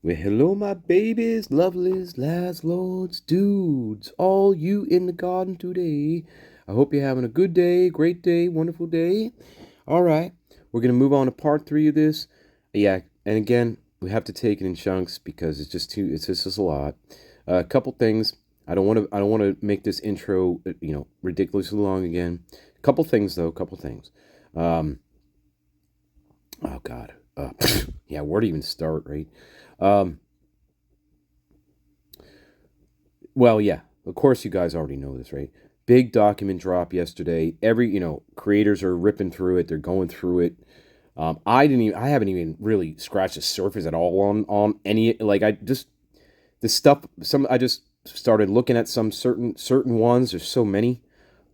Well, hello, my babies, lovelies, lads, lords, dudes, all you in the garden today. I hope you're having a good day, great day, wonderful day. All right, we're gonna move on to part three of this. Yeah, and again, we have to take it in chunks because it's just too, it's just a lot. A couple things. I don't want to make this intro, ridiculously long again. Couple things though, couple things. Um, oh God, yeah, where to even start, right? Um, Well, yeah, of course you guys already know this, right? Big document drop yesterday. Creators are ripping through it. They're going through it. I haven't even really scratched the surface at all on any, like, I just, the stuff, I just started looking at some certain ones. There's so many.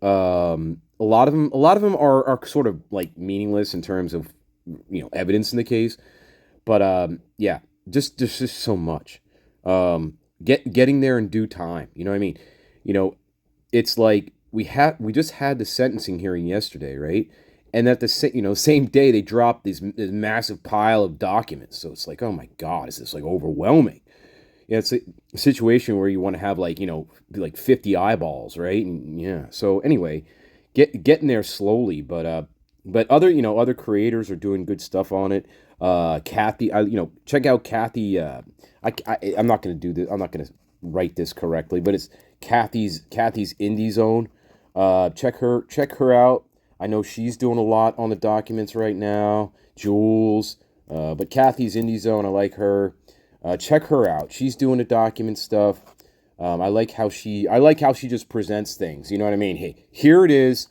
A lot of them are sort of like meaningless in terms of, evidence in the case. But yeah, just there's just so much. Getting there in due time. You know what I mean? You know, it's like we just had the sentencing hearing yesterday, right? And at the same day they dropped this massive pile of documents. So it's like, oh my God, is this like overwhelming? Yeah, it's a situation where you want to have like 50 eyeballs, right? And yeah. So anyway, getting there slowly, but other creators are doing good stuff on it. Kathy, check out Kathy. I'm not gonna do this. I'm not gonna write this correctly, but it's Kathy's Indie Zone. Check her out. I know she's doing a lot on the documents right now. Jules, but Kathy's Indie Zone. I like her. Check her out. She's doing the document stuff. I like how she just presents things. You know what I mean? Hey, here it is,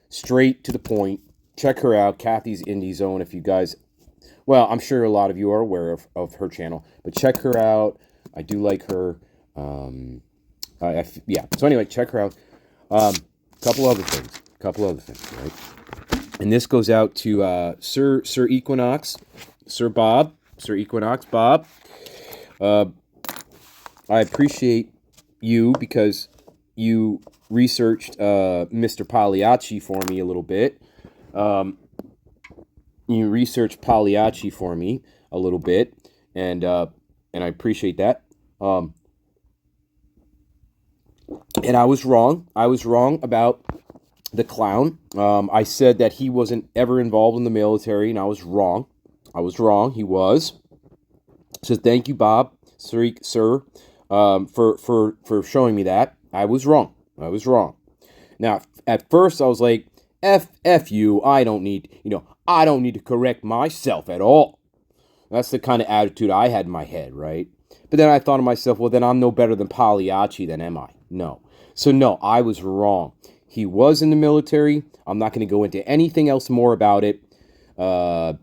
straight to the point. Check her out, Kathy's Indie Zone. If you guys, well, I'm sure a lot of you are aware of her channel, but check her out. I do like her. Yeah. So anyway, check her out. Um, couple other things, right? And this goes out to Sir Equinox, Sir Equinox Bob. I appreciate you because you researched Mr. Pagliacci for me a little bit. You researched Pagliacci for me a little bit, and I appreciate that. And I was wrong. I was wrong about the clown. I said that he wasn't ever involved in the military, and I was wrong. I was wrong. He was. So thank you, Bob, sir, for showing me that. I was wrong. I was wrong. Now, at first, I was like, F you. I don't need to correct myself at all. That's the kind of attitude I had in my head, right? But then I thought to myself, well, then I'm no better than Pagliacci, then am I? No. So no, I was wrong. He was in the military. I'm not going to go into anything else more about it. You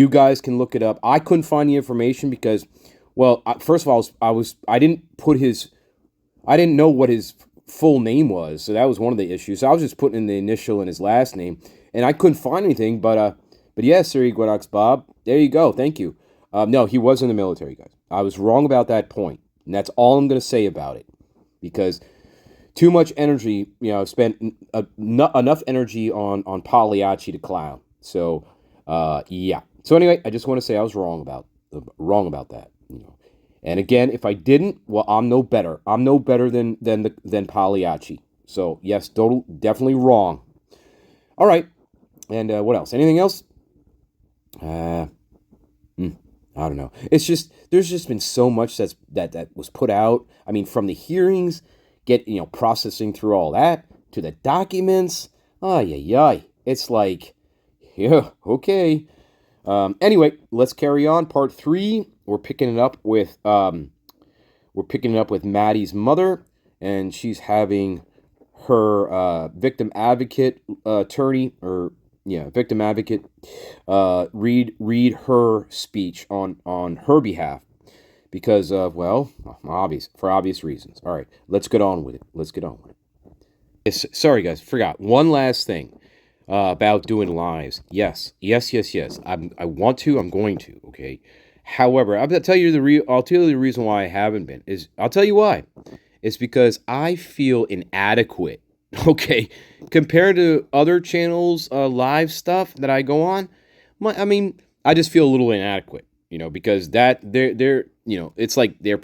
guys can look it up. I couldn't find the information because, well, first of all, I didn't know what his full name was, so that was one of the issues. So I was just putting in the initial and his last name, and I couldn't find anything. But yes, Sir Equinox Bob, there you go. Thank you. No, he was in the military, guys. I was wrong about that point, and that's all I'm going to say about it, because too much energy, spent enough energy on Pagliacci to clown. So, yeah. So anyway, I just want to say I was wrong about that. And again, if I didn't, well, I'm no better. I'm no better than Pagliacci. So yes, definitely wrong. All right. And what else? Anything else? I don't know. It's just there's just been so much that was put out. I mean, from the hearings, processing through all that to the documents. Ay ay ay. It's like, yeah, okay. Anyway, let's carry on. Part three. We're picking it up with Maddie's mother, and she's having her victim advocate attorney, or victim advocate, read her speech on her behalf, because of, well, for obvious reasons. All right, let's get on with it. Yes, sorry guys, forgot one last thing about doing lives. Yes. I want to. I'm going to. Okay. However, I'll tell you the reason why I haven't been is, I'll tell you why. It's because I feel inadequate. Okay, compared to other channels, live stuff that I go on, I just feel a little inadequate. because they're it's like they're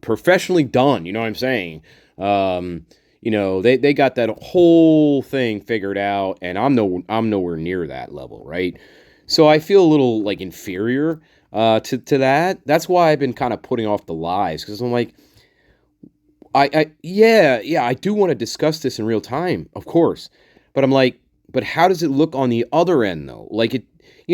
professionally done. You know what I'm saying? They got that whole thing figured out, and I'm nowhere near that level, right? So I feel a little like inferior to that. That's why I've been kind of putting off the lies because I'm like, yeah, I do want to discuss this in real time, of course. But I'm like, but how does it look on the other end though? Like what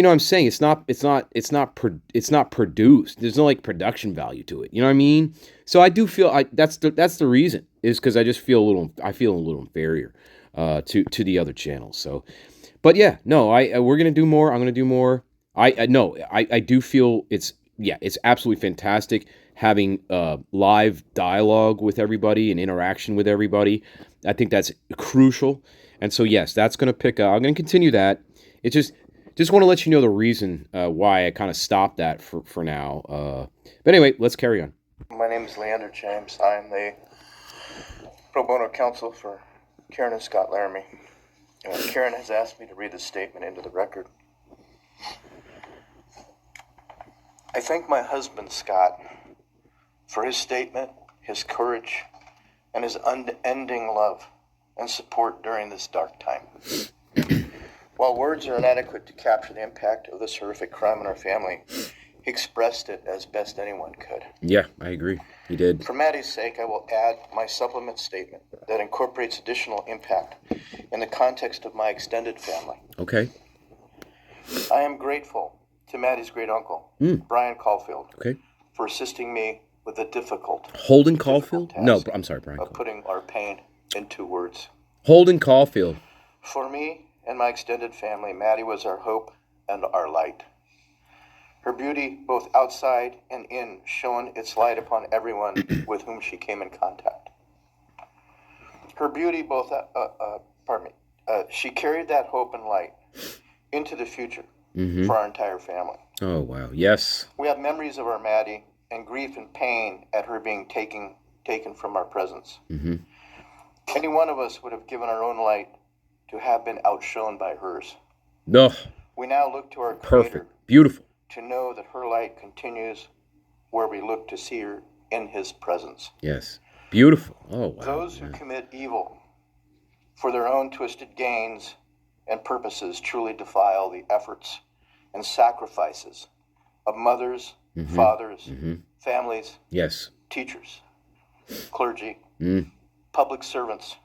I'm saying, it's not produced. There's no like production value to it. You know what I mean? So I do feel that's the reason is because I feel a little inferior to the other channels. So, but yeah, no, we're gonna do more. I'm gonna do more. I no, I do feel it's absolutely fantastic having live dialogue with everybody and interaction with everybody. I think that's crucial. And so, yes, that's going to pick up. I'm going to continue that. It's just want to let you know the reason why I kind of stopped that for now. But anyway, let's carry on. My name is Leander James. I am the pro bono counsel for Karen and Scott Laramie. Karen has asked me to read the statement into the record. I thank my husband, Scott, for his statement, his courage, and his unending love and support during this dark time. While words are inadequate to capture the impact of this horrific crime on our family, he expressed it as best anyone could. Yeah, I agree. He did. For Maddie's sake, I will add my supplement statement that incorporates additional impact in the context of my extended family. Okay. I am grateful to Maddie's great uncle, Brian Caulfield, for assisting me with the difficult Holden Caulfield? No, I'm sorry, Brian. Of putting our pain into words. Holden Caulfield. For me and my extended family, Maddie was our hope and our light. Her beauty, both outside and in, shone its light upon everyone with whom she came in contact. Her beauty, she carried that hope and light into the future for our entire family. Oh, wow. Yes. We have memories of our Maddie and grief and pain at her being taken from our presence. Any one of us would have given our own light to have been outshone by hers. No. We now look to our Creator. Perfect. Beautiful. To know that her light continues where we look to see her in his presence. Yes. Beautiful. Oh, wow. Those who commit evil for their own twisted gains and purposes truly defile the efforts and sacrifices of mothers, fathers, families, yes, teachers, clergy, public servants,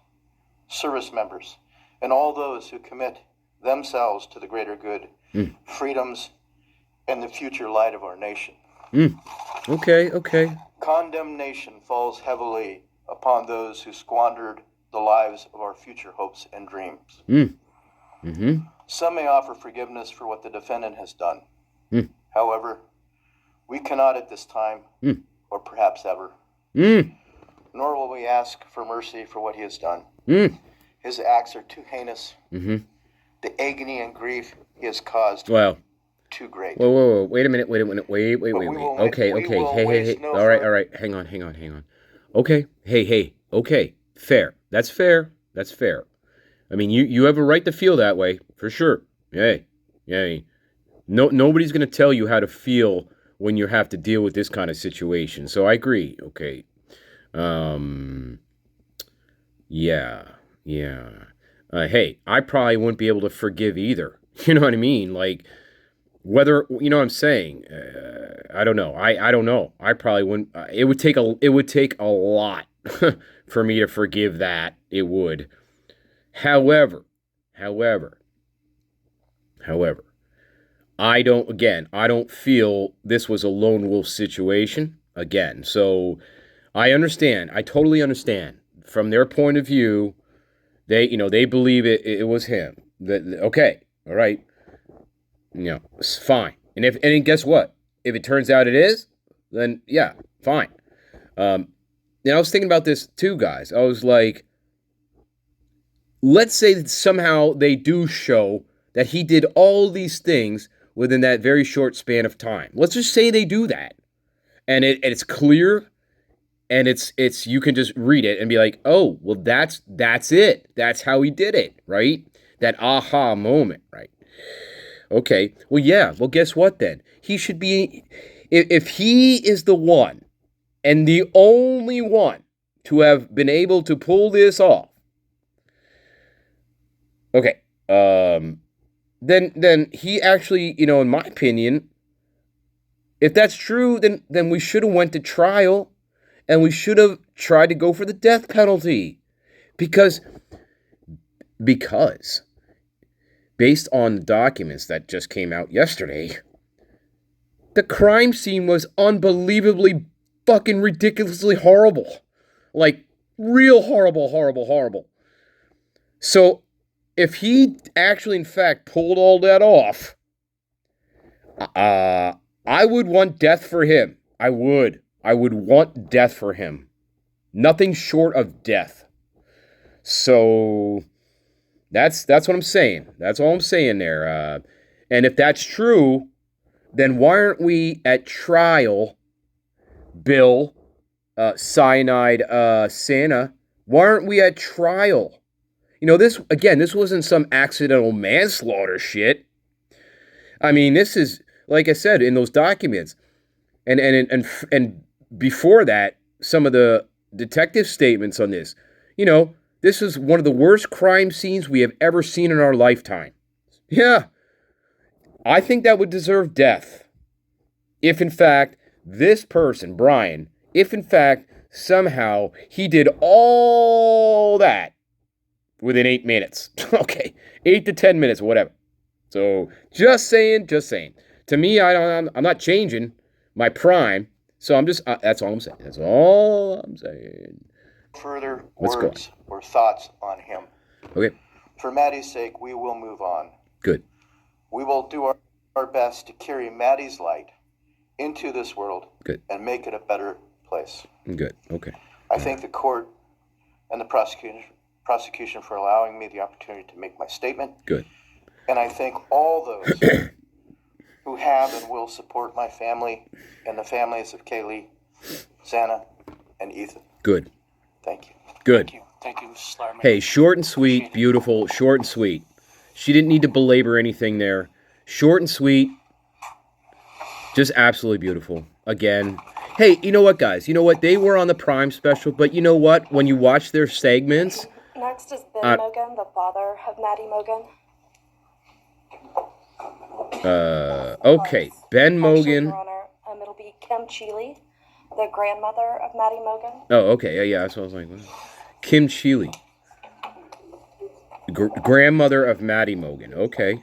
service members, and all those who commit themselves to the greater good, freedoms, and the future light of our nation. Okay. Condemnation falls heavily upon those who squandered the lives of our future hopes and dreams. Some may offer forgiveness for what the defendant has done. However, we cannot at this time, or perhaps ever, nor will we ask for mercy for what he has done. His acts are too heinous. The agony and grief he has caused too great. Whoa, wait a minute, wait. Okay, hey. All right, hang on. Okay, hey, okay, fair. That's fair. I mean, you have a right to feel that way, for sure. Hey. No, nobody's going to tell you how to feel when you have to deal with this kind of situation. So I agree. Okay. Yeah. Hey, I probably wouldn't be able to forgive either. You know what I mean? Like, whether, you know what I'm saying? I don't know. I don't know. I probably wouldn't. It would take a lot for me to forgive that. It would. However, I don't feel this was a lone wolf situation again. So I understand. I totally understand. From their point of view, they believe it was him. Okay, all right. It's fine. And guess what? If it turns out it is, then yeah, fine. I was thinking about this too, guys. I was like, let's say that somehow they do show that he did all these things within that very short span of time. Let's just say they do that. And it's clear, and it's you can just read it and be like, oh, well, that's it. That's how he did it, right? That aha moment, right? Okay. Well, yeah. Well, guess what then? He should be, if he is the one and the only one to have been able to pull this off. Okay. Then he actually, in my opinion, if that's true, then we should have went to trial and we should have tried to go for the death penalty. Because based on the documents that just came out yesterday, the crime scene was unbelievably fucking ridiculously horrible. Like, real horrible, horrible, horrible. So, if he actually, in fact, pulled all that off, I would want death for him. I would. I would want death for him. Nothing short of death. So, that's what I'm saying. That's all I'm saying there. And if that's true, then why aren't we at trial, Bill, Cyanide Santa? Why aren't we at trial? This wasn't some accidental manslaughter shit. I mean, this is, like I said, in those documents. And before that, some of the detective statements on this. This is one of the worst crime scenes we have ever seen in our lifetime. Yeah. I think that would deserve death. If, in fact, this person, Brian, if, in fact, somehow he did all that within 8 minutes. Okay, 8 to 10 minutes, whatever. So, just saying. To me, I'm not changing my prime. So I'm just, that's all I'm saying. That's all I'm saying. Further words or thoughts on him. Okay. For Maddie's sake, we will move on. Good. We will do our best to carry Maddie's light into this world. Good. And make it a better place. Good. Okay. I thank the court and the prosecution for allowing me the opportunity to make my statement. Good. And I thank all those who have and will support my family and the families of Kaylee, Xana, and Ethan. Good. Thank you. Good. Thank you, Mr. Slarman. Hey, short and sweet, beautiful, short and sweet. She didn't need to belabor anything there. Short and sweet. Just absolutely beautiful. Again. Hey, you know what, guys? You know what? They were on the Prime special, but you know what? When you watch their segments... Next is Ben Mogan, the father of Maddie Mogan. Okay. Ben Mogan. Your Honor, it'll be Kim Cheeley, the grandmother of Maddie Mogan. Oh, okay. Yeah, that's what I was like. What? Kim Cheeley. Grandmother of Maddie Mogan. Okay.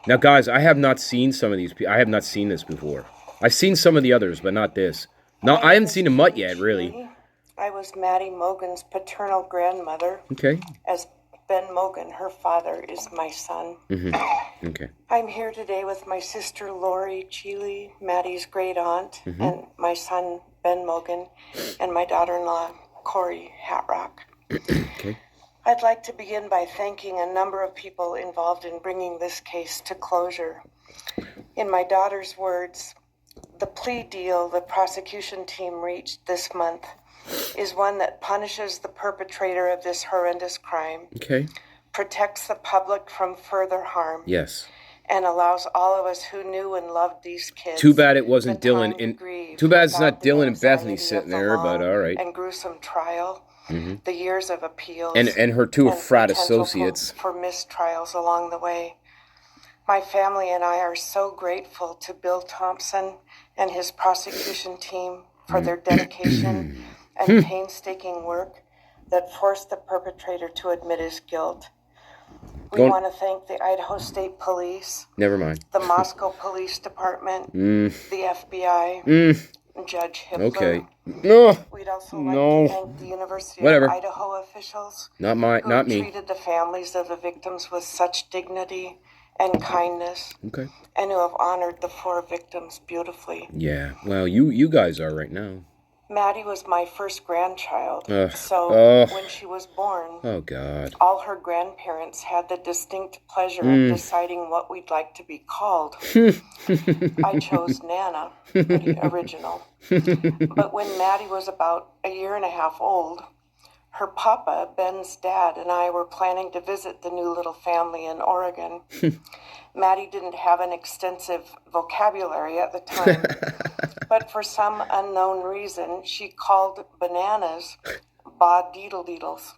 Now, guys, I have not seen some of these people. I have not seen this before. I've seen some of the others, but not this. No, I haven't seen a mutt yet, really. I was Maddie Mogan's paternal grandmother. Okay. As Ben Mogan, her father, is my son. Mm-hmm. Okay. I'm here today with my sister Lori Cheeley, Maddie's great aunt, and my son Ben Mogan, and my daughter-in-law Corey Hatrock. Okay. I'd like to begin by thanking a number of people involved in bringing this case to closure. In my daughter's words, the plea deal the prosecution team reached this month is one that punishes the perpetrator of this horrendous crime, protects the public from further harm, and allows all of us who knew and loved these kids. Too bad it wasn't Dylan. Too bad it's not Dylan and Bethany sitting there, but all right. And gruesome trial, the years of appeals, and her two frat associates for mistrials along the way. My family and I are so grateful to Bill Thompson and his prosecution team for their dedication and painstaking work that forced the perpetrator to admit his guilt. We want to thank the Idaho State Police. Never mind. The Moscow Police Department. The FBI. Judge Hippler. Okay. No. We'd also like to thank the University of Idaho officials. Not me. Who treated the families of the victims with such dignity and kindness. Okay. And who have honored the 4 victims beautifully. Yeah. Well, you guys are right now. Maddie was my first grandchild, so when she was born, oh God, all her grandparents had the distinct pleasure of deciding what we'd like to be called. I chose Nana, pretty original. But when Maddie was about a year and a half old, her papa, Ben's dad, and I were planning to visit the new little family in Oregon. Maddie didn't have an extensive vocabulary at the time, but for some unknown reason, she called bananas ba-deedle-deedles.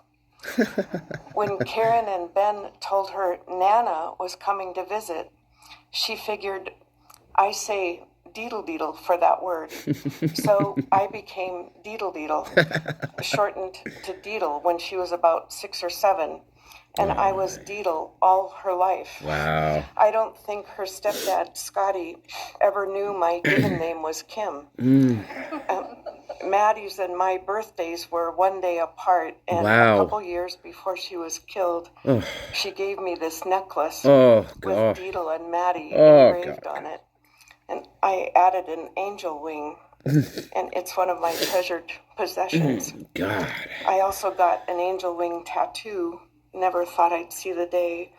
When Karen and Ben told her Nana was coming to visit, she figured, I say deedle-deedle for that word. So I became deedle-deedle, shortened to Deedle when she was about 6 or 7. And I was Deedle all her life. Wow. I don't think her stepdad, Scotty, ever knew my given name was Kim. Maddie's and my birthdays were one day apart, and Wow. a couple years before she was killed, she gave me this necklace Oh, with God. Deedle and Maddie Oh, engraved God. on it. And I added an angel wing, and it's one of my treasured possessions. God. I also got an angel wing tattoo. Never thought I'd see the day,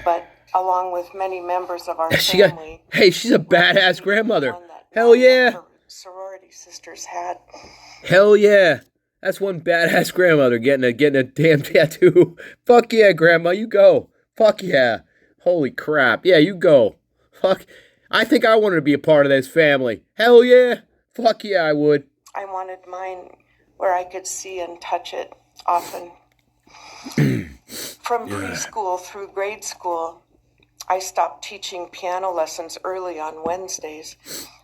but along with many members of our family, she's a badass grandmother. one that Hell none of yeah. her sorority sisters had. Hell yeah. That's one badass grandmother getting a damn tattoo. Fuck yeah, grandma, you go. Fuck yeah. Holy crap. Yeah, you go. Fuck. I think I wanted to be a part of this family. Hell yeah. Fuck yeah, I would. I wanted mine where I could see and touch it often. From preschool through grade school, I stopped teaching piano lessons early on Wednesdays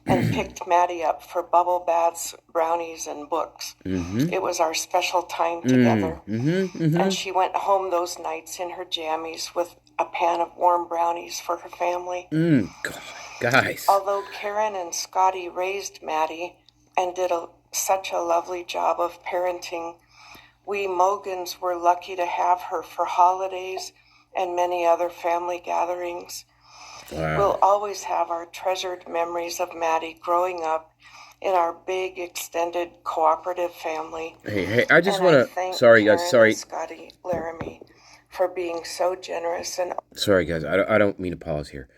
and picked Maddie up for bubble baths, brownies, and books. It was our special time together. And she went home those nights in her jammies with a pan of warm brownies for her family. God, guys. Although Karen and Scotty raised Maddie and did such a lovely job of parenting, we Mogans were lucky to have her for holidays and many other family gatherings. Wow. We'll always have our treasured memories of Maddie growing up in our big, extended, cooperative family. Hey, I just And want I to... thank Sorry, guys, Karen sorry. and Scotty Laramie for being so generous and... Sorry, guys, I don't mean to pause here.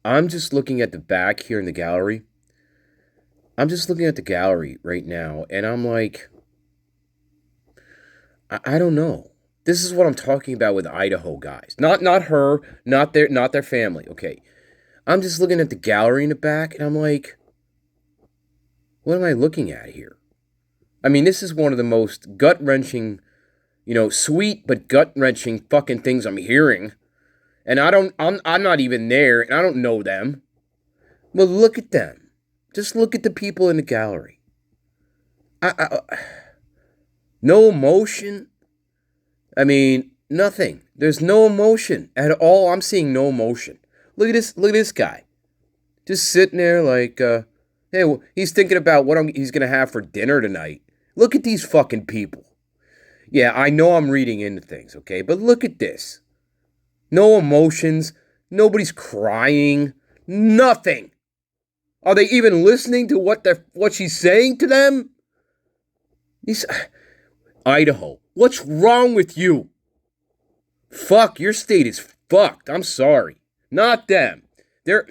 I'm just looking at the back here in the gallery. I'm just looking at the gallery right now, and I'm like... I don't know. This is what I'm talking about with Idaho guys. Not her, not their family. Okay. I'm just looking at the gallery in the back and I'm like, what am I looking at here? I mean, this is one of the most gut-wrenching, sweet but gut-wrenching fucking things I'm hearing. And I'm not even there and I don't know them. But look at them. Just look at the people in the gallery. No emotion. I mean, nothing. There's no emotion at all. I'm seeing no emotion. Look at this guy. Just sitting there like, hey, well, he's thinking about what he's going to have for dinner tonight. Look at these fucking people. Yeah, I know I'm reading into things, okay? But look at this. No emotions. Nobody's crying. Nothing. Are they even listening to what she's saying to them? Idaho, what's wrong with you? Fuck, your state is fucked. I'm sorry. Not them. They're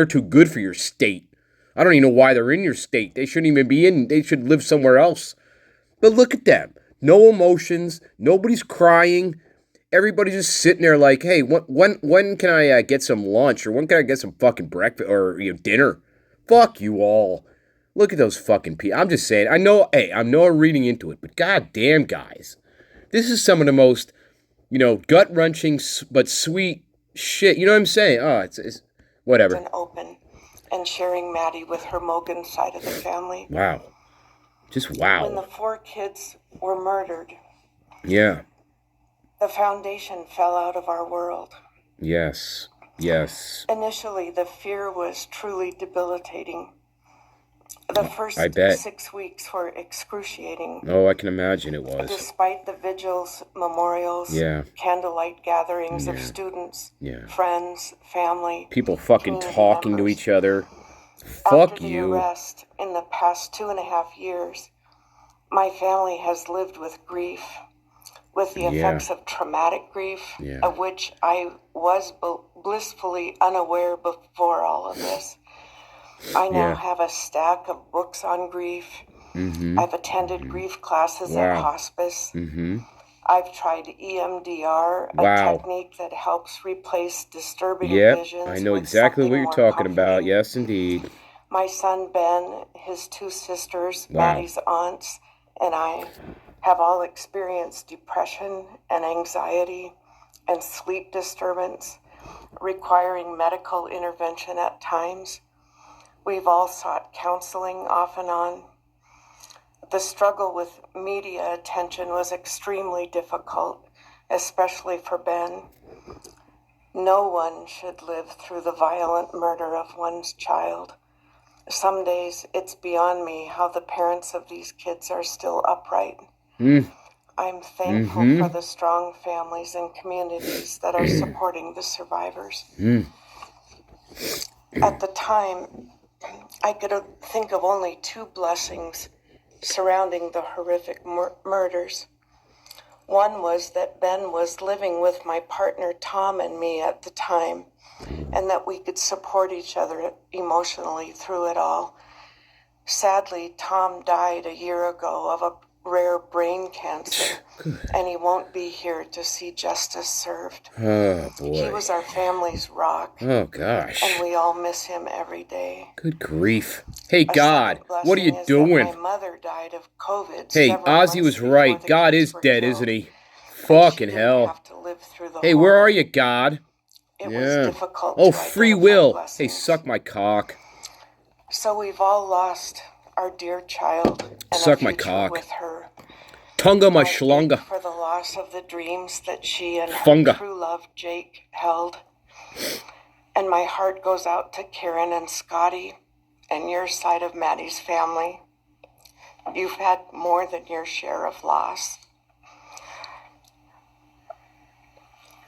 too good for your state. I don't even know why they're in your state. They shouldn't even be in. They should live somewhere else. But look at them. No emotions. Nobody's crying. Everybody's just sitting there like, hey, when can I get some lunch? Or when can I get some fucking breakfast or dinner? Fuck you all. Look at those fucking people. I'm just saying. I know I'm reading into it, but goddamn, guys, this is some of the most, gut-wrenching but sweet shit. You know what I'm saying? Oh, it's whatever. And open, and sharing Maddie with her Mogan side of the family. Wow. Just wow. When the 4 kids were murdered, yeah, the foundation fell out of our world. Yes. Initially, the fear was truly debilitating. The first I bet. 6 weeks were excruciating. Oh, I can imagine it was. Despite the vigils, memorials, Yeah. candlelight gatherings of students, Yeah. friends, family, People fucking community talking to members. each other. After Fuck the you. arrest, in the past 2.5 years, my family has lived with grief, with the effects of traumatic grief, Yeah. of which I was blissfully unaware before all of this. I now Yeah. have a stack of books on grief. Mm-hmm. I've attended grief classes at Wow. hospice. Mm-hmm. I've tried EMDR, a Wow. technique that helps replace disturbing Yep, I visions know with exactly what something you're more talking about. comforting. Yes, indeed. My son Ben, his two sisters, Wow. Maddie's aunts, and I have all experienced depression and anxiety and sleep disturbance, requiring medical intervention at times. We've all sought counseling off and on. The struggle with media attention was extremely difficult, especially for Ben. No one should live through the violent murder of one's child. Some days it's beyond me how the parents of these kids are still upright. I'm thankful for the strong families and communities that are supporting the survivors. At the time, I could think of only two blessings surrounding the horrific murders. One was that Ben was living with my partner Tom and me at the time, and that we could support each other emotionally through it all. Sadly, Tom died a year ago of a rare brain cancer, and he won't be here to see justice served. Oh, boy. He was our family's rock. Oh, gosh. And we all miss him every day. Good grief. Hey, A God, second what are you blessing is doing? that my mother died of COVID Hey, several Ozzy months was before right. the God kids is were dead, killed, isn't he? and she Fucking didn't hell. have to live through the Hey, where horror. are you, God? It was difficult Oh, to free identify will. Hey, blessings. suck my cock. So we've all lost our dear child and Suck a my future cock. with her. Tunga my I ache schlunga. for the loss of the dreams that she and Funga. her true love Jake held. And my heart goes out to Karen and Scotty and your side of Maddie's family. You've had more than your share of loss.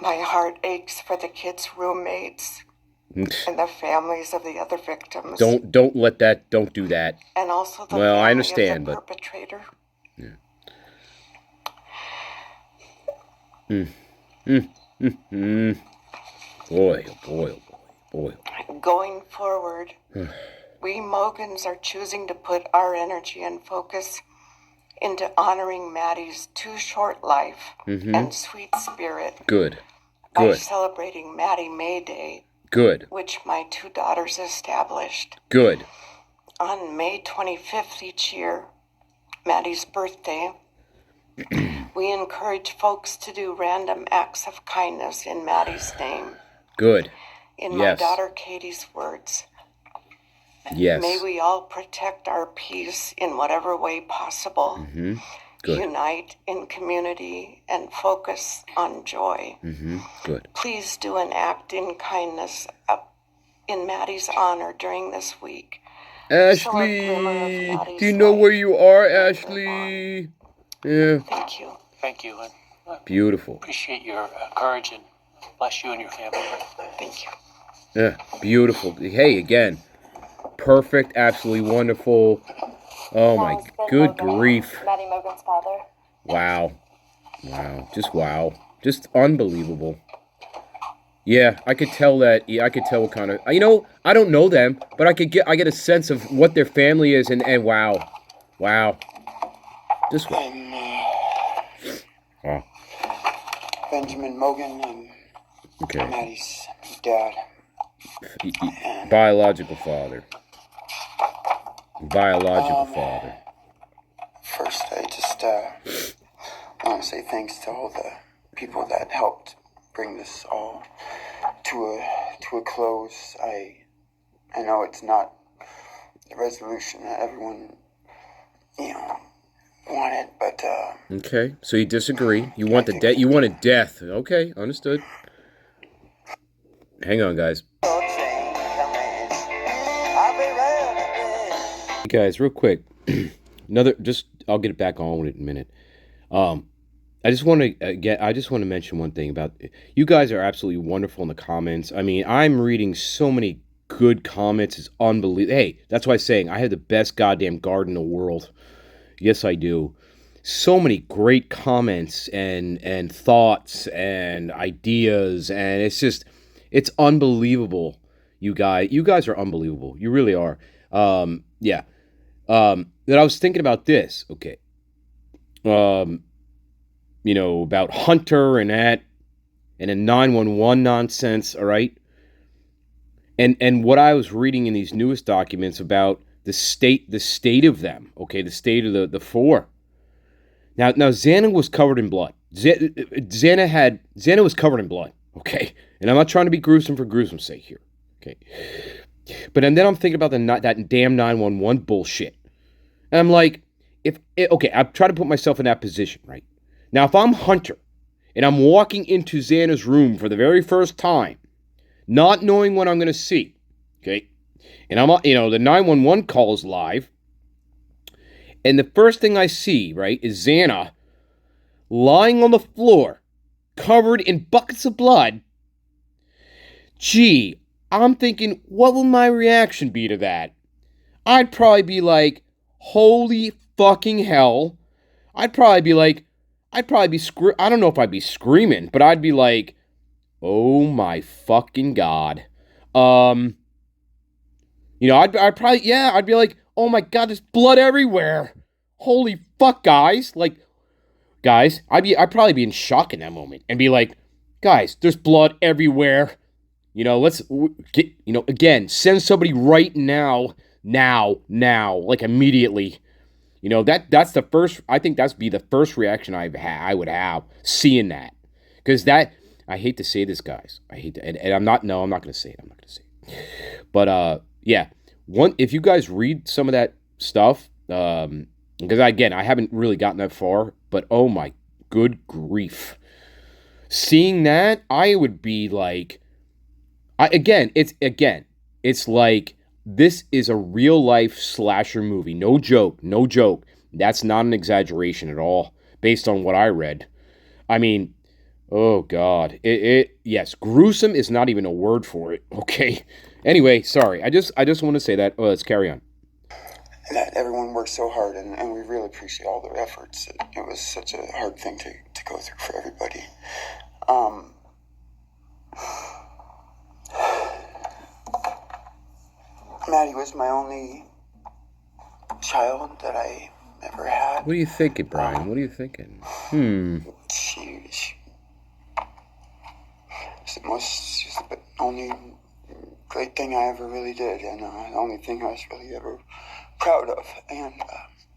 My heart aches for the kids' roommates and the families of the other victims. Don't do that. And also the Well, I family understand, of the but perpetrator. Boy, oh boy, oh boy, boy. Going forward, we Mogans are choosing to put our energy and focus into honoring Maddie's too short life and sweet spirit. Good. By Good. celebrating Maddie May Day, Good. which my two daughters established. Good. On May 25th each year, Maddie's birthday, we encourage folks to do random acts of kindness in Maddie's name. Good. In my daughter Katie's words, yes. May we all protect our peace in whatever way possible. Good. Unite in community and focus on joy. Good. Please do an act in kindness in Maddie's honor during this week. Ashley, do you know where you are, Ashley? Yeah. Thank you. Thank you, and Beautiful. appreciate your courage, and bless you and your family. Thank you. Yeah. Beautiful. Hey, again, perfect, absolutely wonderful. Oh my good grief. Maddie Mogan's father. Wow. Wow. Just wow. Just unbelievable. Yeah, I could tell that. Yeah, I could tell what kind of. I don't know them, but I get a sense of what their family is, and wow. Wow. Just wow. Wow. Benjamin Mogan and Maddie's dad. Biological father. Biological father. First, I just want to say thanks to all the people that helped bring this all to a close. I know it's not the resolution that everyone wanted, but okay, so you disagree. You want the death. You wanted death. Okay, understood. Hang on, guys. Guys, real quick. I'll get it back on with it in a minute. I just want to mention one thing about you guys are absolutely wonderful in the comments. I mean, I'm reading so many good comments. It's unbelievable. Hey, that's why I'm saying I have the best goddamn garden in the world. Yes, I do. So many great comments and thoughts and ideas, and it's unbelievable. You guys are unbelievable. You really are. Yeah. That I was thinking about this. Okay. about Hunter and that, and a 911 nonsense, all right? And what I was reading in these newest documents about the state of them, okay, the state of the four. Now Xana was covered in blood. Xana was covered in blood, okay? And I'm not trying to be gruesome for gruesome's sake here, okay? But and then I'm thinking about that damn 911 bullshit. And I'm like, I'm trying to put myself in that position, right? Now, if I'm Hunter, and I'm walking into Xana's room for the very first time, not knowing what I'm going to see, okay? And I'm, the 911 call is live, and the first thing I see, right, is Xana lying on the floor, covered in buckets of blood. Gee, I'm thinking, what will my reaction be to that? I'd probably be like, holy fucking hell. I don't know if I'd be screaming, but I'd be like, oh my fucking God. I'd be like, oh my God, there's blood everywhere. Holy fuck, guys. Like, guys, I'd probably be in shock in that moment and be like, guys, there's blood everywhere. Let's get, again, send somebody right now, like immediately. That's the first, I think that's be the first reaction I would have seeing that. Because I hate to say this, guys. And I'm not going to say it. But, yeah. If you guys read some of that stuff, because again, I haven't really gotten that far, but oh my good grief. Seeing that, I would be like, it's like, this is a real life slasher movie. No joke. That's not an exaggeration at all, based on what I read. I mean, oh God. Yes, gruesome is not even a word for it. Okay. Anyway, sorry. I just want to say that. Let's carry on. That everyone worked so hard, and we really appreciate all their efforts. It was such a hard thing to go through for everybody. Maddie was my only child that I ever had. What are you thinking, Brian? What are you thinking? She's the only great thing I ever really did, and the only thing I was really ever proud of. And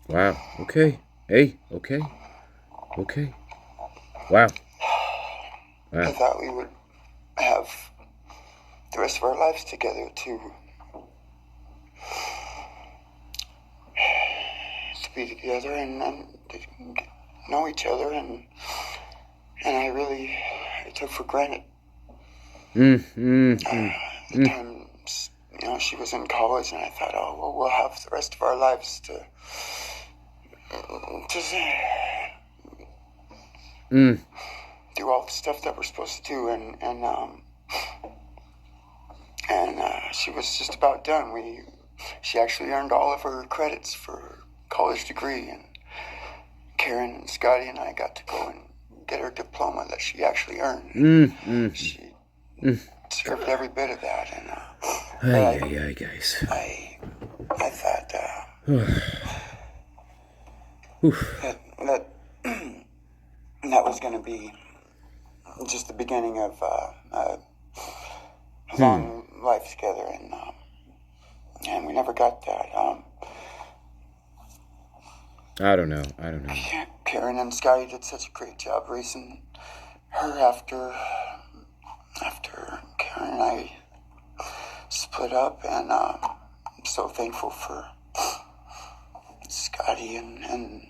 wow. Okay. Hey. Okay. Wow. I thought we would have the rest of our lives together to be together and to know each other, and I took for granted. The times, she was in college, and I thought, oh, well, we'll have the rest of our lives to do all the stuff that we're supposed to do, and she was just about done. She actually earned all of her credits for her college degree, and Karen and Scotty and I got to go and get her diploma that she actually earned. She deserved every bit of that, and guys. I thought that was going to be just the beginning of a long life together, and we never got that. I don't know. Karen and Scotty did such a great job raising her after Karen and I split up, and I'm so thankful for Scotty and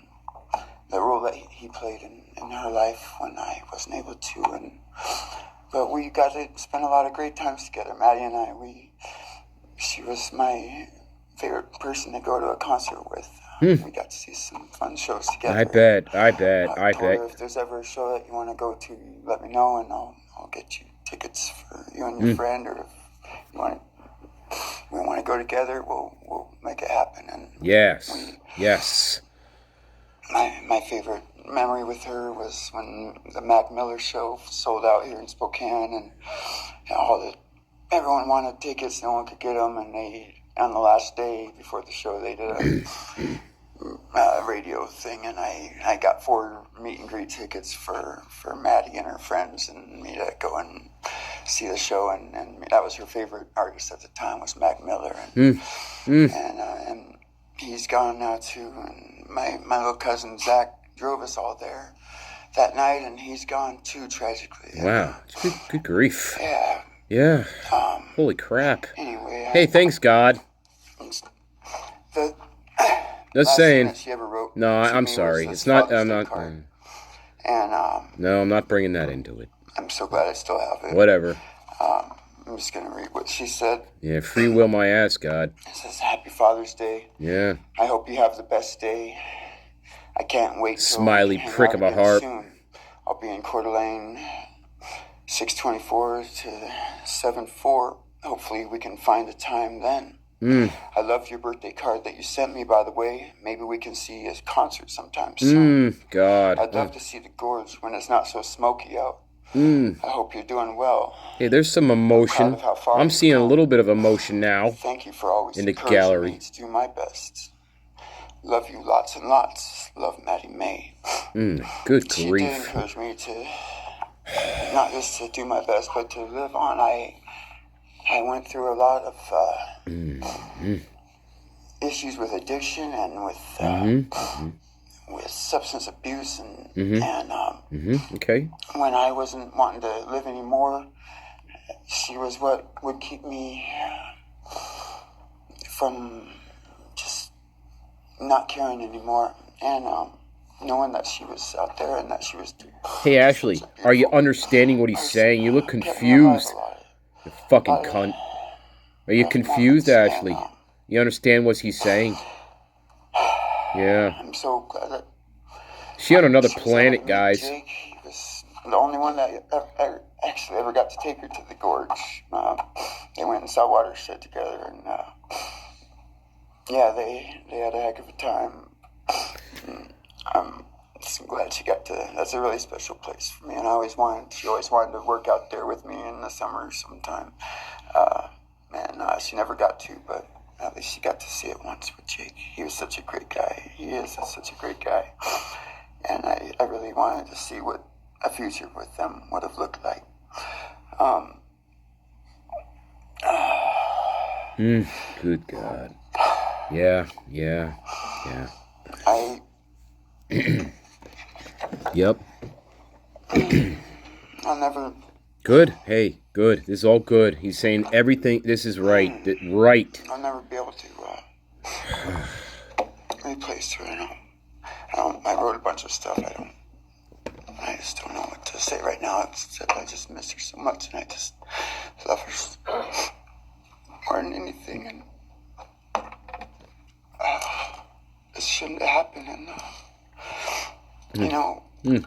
the role that he played in her life when I wasn't able to. But we got to spend a lot of great times together, Maddie and I. She was my favorite person to go to a concert with. We got to see some fun shows together. I bet. I told her, if there's ever a show that you want to go to, let me know, and I'll get you tickets for you and your friend, or if we want to go together, we'll make it happen. And yes. My favorite memory with her was when the Mac Miller show sold out here in Spokane, and everyone wanted tickets, no one could get them, and on the last day before the show, they did a radio thing, and I got 4 meet and greet tickets for Maddie and her friends and me to go and see the show, and that was her favorite artist at the time was Mac Miller, and he's gone now too, and my little cousin Zach drove us all there that night, and he's gone too, tragically. Wow. Good grief. Yeah. Yeah. Holy crap. Anyway. Hey, thanks, God. The Just last saying. thing that she ever wrote No, to I'm me sorry. was It's a not. Father's I'm Day not. card. And No, I'm not bringing that into it. I'm so glad I still have it. Whatever. I'm just gonna read what she said. Yeah, free will my ass, God. It says, "Happy Father's Day. Yeah. I hope you have the best day. I can't wait till Smiley we hang prick out of a again heart. soon. I'll be in Coeur d'Alene, 624 to 74. Hopefully we can find a time then. I loved your birthday card that you sent me, by the way. Maybe we can see a concert sometime soon. God. I'd love to see the gorge when it's not so smoky out. I hope you're doing well. Hey, there's some emotion. Proud of how far I'm you've seeing a come. little bit of emotion now. Thank you for always In the encouraging gallery. me to do my best. Love you lots and lots. Love, Maddie May." Good She did grief. encourage me to not just to do my best, but to live on. I went through a lot of issues with addiction and with substance abuse, and Okay. when I wasn't wanting to live anymore, she was what would keep me from just not caring anymore, and knowing that she was out there and that she was. Hey, Ashley, are you understanding what he's saying? You look confused. You fucking cunt. Are you confused, Ashley? You understand what he's saying? Yeah. I'm so glad that She on another she was able planet, to meet guys. Jake. He was the only one that actually ever got to take her to the gorge. They went and saw Watershed together, and yeah, they had a heck of a time. I'm just glad she got to. That's a really special place for me, and she always wanted to work out there with me in the summer sometime. She never got to, but at least she got to see it once with Jake. He was such a great guy. He is such a great guy. And I really wanted to see what a future with them would have looked like. Good God. Yeah. Yep. I'll never. Good. Hey, good. This is all good. He's saying everything. This is right. Right. I'll never be able to replace her. I wrote a bunch of stuff. I just don't know what to say right now. Except I just miss her so much, and I just love her more than anything. And this shouldn't have happened. And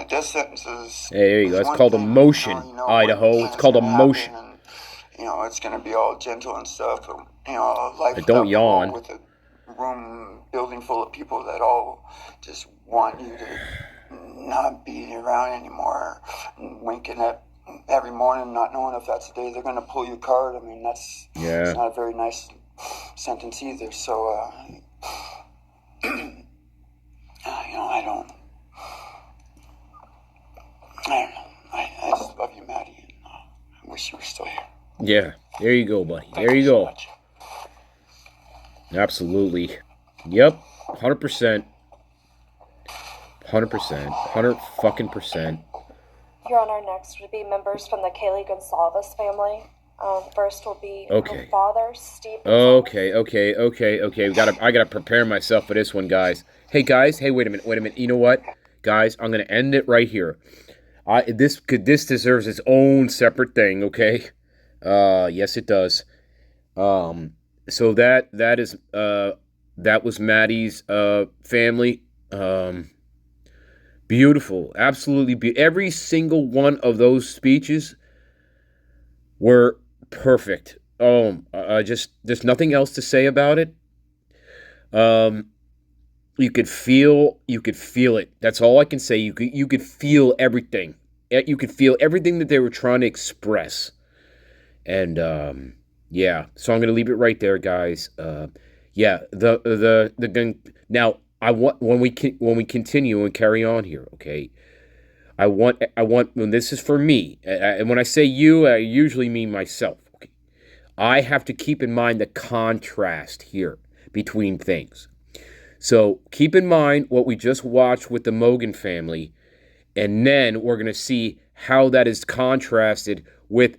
death sentences. Hey, there you go. It's one called thing, emotion, Idaho. when It's called gonna emotion. happen, and, it's going to be all gentle and stuff. But, life Don't without yawn. parole with a room building full of people that all just want you to not be around anymore, and winking at every morning, not knowing if that's the day they're going to pull your card. I mean, it's not a very nice sentence either. So, I don't know. I just love you, Maddie, and I wish you were still here. Yeah. There you go, buddy. Thank There you so go. much. Absolutely. Yep. 100%. 100%. 100%. Your Honor, next would be members from the Kaylee Gonsalves family. First will be Okay. her father, Steve. Okay. I gotta prepare myself for this one, guys. Hey, guys. Hey, wait a minute. You know what, guys? I'm gonna end it right here. This deserves its own separate thing. Okay. Yes, it does. So that was Maddie's family. Beautiful, absolutely every single one of those speeches were perfect. Just there's nothing else to say about it. You could feel it. That's all I can say. You could feel everything. You could feel everything that they were trying to express. And yeah, so I'm gonna leave it right there, guys. Yeah, the gun. Now, I want when we continue and carry on here, okay? I want when this is for me, and when I say you, I usually mean myself. Okay, I have to keep in mind the contrast here between things. So keep in mind what we just watched with the Mogan family, and then we're gonna see how that is contrasted with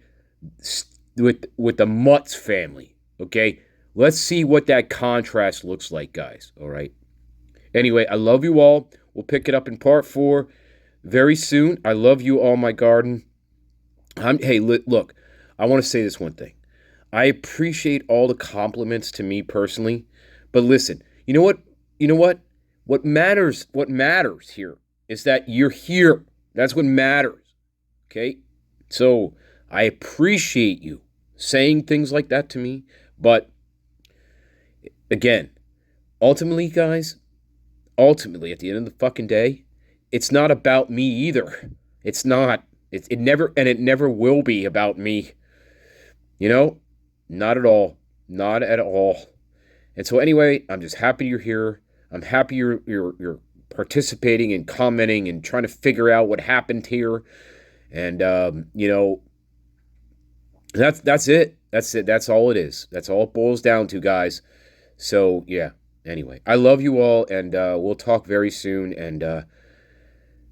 the Mutz family. Okay, let's see what that contrast looks like, guys. All right. Anyway, I love you all. We'll pick it up in part 4 very soon. I love you all, my garden. Hey, look, I want to say this one thing. I appreciate all the compliments to me personally, but listen, you know what? You know what? What matters here is that you're here. That's what matters. Okay? So, I appreciate you saying things like that to me, but again, ultimately, guys, ultimately at the end of the fucking day, it's not about me either. It's not. It never will be about me. You know? Not at all. Not at all. And so anyway, I'm just happy you're here. I'm happy you're participating and commenting and trying to figure out what happened here. And that's it. That's it. That's all it is. That's all it boils down to, guys. So yeah. Anyway, I love you all, and we'll talk very soon.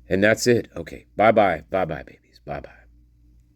And that's it. Okay. Bye bye. Bye bye, babies. Bye bye.